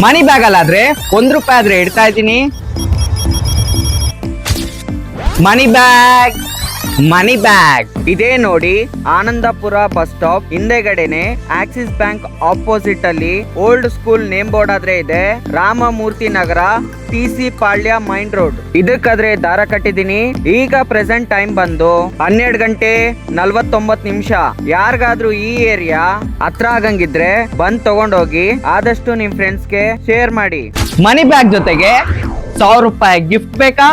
ಮನಿ bag ಅಲ್ಲಾದ್ರೆ ₹1 ಆದ್ರೆ ಇಡ್ತಾ ಇದ್ದೀನಿ. ಮನಿ ಬ್ಯಾಗ್ ಇದೇ ನೋಡಿ, ಆನಂದಪುರ ಬಸ್ ಸ್ಟಾಪ್ ಹಿಂದೆಗಡೆನೆ ಆಕ್ಸಿಸ್ ಬ್ಯಾಂಕ್ ಆಪೋಸಿಟ್ ಅಲ್ಲಿ ಓಲ್ಡ್ ಸ್ಕೂಲ್ ನೇಮ್ ಬೋರ್ಡ್ ಆದ್ರೆ ಇದೆ. Ramamurthy Nagar, TC Palya main road. ಇದಕ್ಕಾದ್ರೆ ದಾರ ಕಟ್ಟಿದೀನಿ. ಈಗ ಪ್ರೆಸೆಂಟ್ ಟೈಮ್ ಬಂದು 12:49. ಯಾರಿಗಾದ್ರೂ ಈ ಏರಿಯಾ ಹತ್ರ ಆಗಂಗಿದ್ರೆ ಬಂದ್ ತಗೊಂಡೋಗಿ ಆದಷ್ಟು ನಿಮ್ ಫ್ರೆಂಡ್ಸ್ಗೆ ಶೇರ್ ಮಾಡಿ. ಮನಿ ಬ್ಯಾಗ್ ಜೊತೆಗೆ ₹100 ಗಿಫ್ಟ್ ಬೇಕಾ?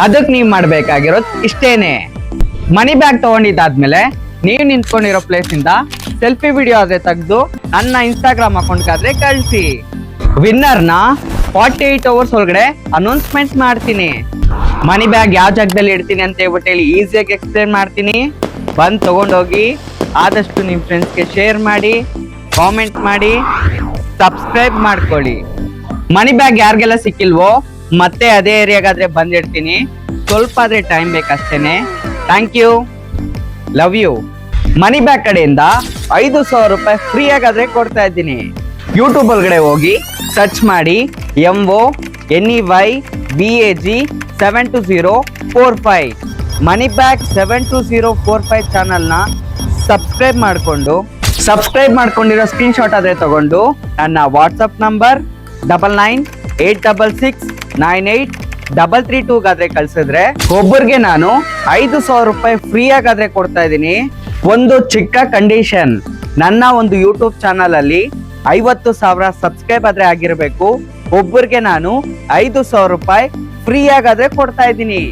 ಅದಕ್ಕೆ ನೀವ್ ಮಾಡ್ಬೇಕಾಗಿರೋದು ಇಷ್ಟೇನೆ. ಮನಿ ಬ್ಯಾಗ್ ತಗೊಂಡಿದ್ದಾದ್ಮೇಲೆ ನೀವು ನಿಂತ್ಕೊಂಡಿರೋ ಪ್ಲೇಸ್ ಇಂದ ಸೆಲ್ಫಿ ವಿಡಿಯೋ ಆದ್ರೆ ತೆಗೆದು ನನ್ನ ಇನ್ಸ್ಟಾಗ್ರಾಮ್ ಅಕೌಂಟ್ಗಾದ್ರೆ ಕಳಿಸಿ. ವಿನ್ನರ್ನ 48 ಅವರ್ಸ್ ಒಳಗಡೆ ಅನೌನ್ಸ್ಮೆಂಟ್ ಮಾಡ್ತೀನಿ. ಮನಿ ಬ್ಯಾಗ್ ಯಾವ ಜಾಗದಲ್ಲಿ ಇಡ್ತೀನಿ ಅಂತ ಹೇಳ್ಬಿಟ್ಟು ಈಸಿಯಾಗಿ ಎಕ್ಸ್ಪ್ಲೇನ್ ಮಾಡ್ತೀನಿ. ಬಂದು ತಗೊಂಡೋಗಿ ಆದಷ್ಟು ನಿಮ್ಮ ಫ್ರೆಂಡ್ಸ್ಗೆ ಶೇರ್ ಮಾಡಿ, ಕಾಮೆಂಟ್ ಮಾಡಿ, ಸಬ್ಸ್ಕ್ರೈಬ್ ಮಾಡ್ಕೊಳ್ಳಿ. ಮನಿ ಬ್ಯಾಗ್ ಯಾರಿಗೆಲ್ಲ ಸಿಕ್ಕಿಲ್ವೋ ಮತ್ತೆ ಅದೇ ಏರಿಯಾಗಾದ್ರೆ ಬಂದಿಡ್ತೀನಿ. ಸ್ವಲ್ಪ ಆದ್ರೆ ಟೈಮ್ ಬೇಕಷ್ಟೇನೆ. Thank you, love you. Money bag ಕಡೆಯಿಂದ ₹5,000 ಫ್ರೀ ಆಗಾದ್ರೆ ಕೊಡ್ತಾ ಇದ್ದೀನಿ. ಯೂಟ್ಯೂಬ್ ಒಳಗಡೆ ಹೋಗಿ ಸರ್ಚ್ ಮಾಡಿ MONEYBAG 72045 ಮನಿ ಬ್ಯಾಗ್ 72045 ಚಾನಲ್ನ ಸಬ್ಸ್ಕ್ರೈಬ್ ಮಾಡ್ಕೊಂಡಿರೋ ಸ್ಕ್ರೀನ್ ಶಾಟ್ ಆದ್ರೆ ತಗೊಂಡು ನನ್ನ ವಾಟ್ಸಪ್ ನಂಬರ್ 9986698332 ಗಾದ್ರೆ ಕಳ್ಸಿದ್ರೆ ಒಬ್ಬರಿಗೆ ನಾನು ₹5,000 ಫ್ರೀ ಆಗಾದ್ರೆ ಕೊಡ್ತಾ ಇದ್ದೀನಿ. ಒಂದು ಚಿಕ್ಕ ಕಂಡೀಷನ್, ನನ್ನ ಒಂದು ಯೂಟ್ಯೂಬ್ ಚಾನಲ್ ಅಲ್ಲಿ 50,000 ಸಬ್ಸ್ಕ್ರೈಬ್ ಆದ್ರೆ ಆಗಿರ್ಬೇಕು. ಒಬ್ಬರಿಗೆ ನಾನು ₹5,000 ಫ್ರೀ ಆಗಾದ್ರೆ ಕೊಡ್ತಾ ಇದ್ದೀನಿ.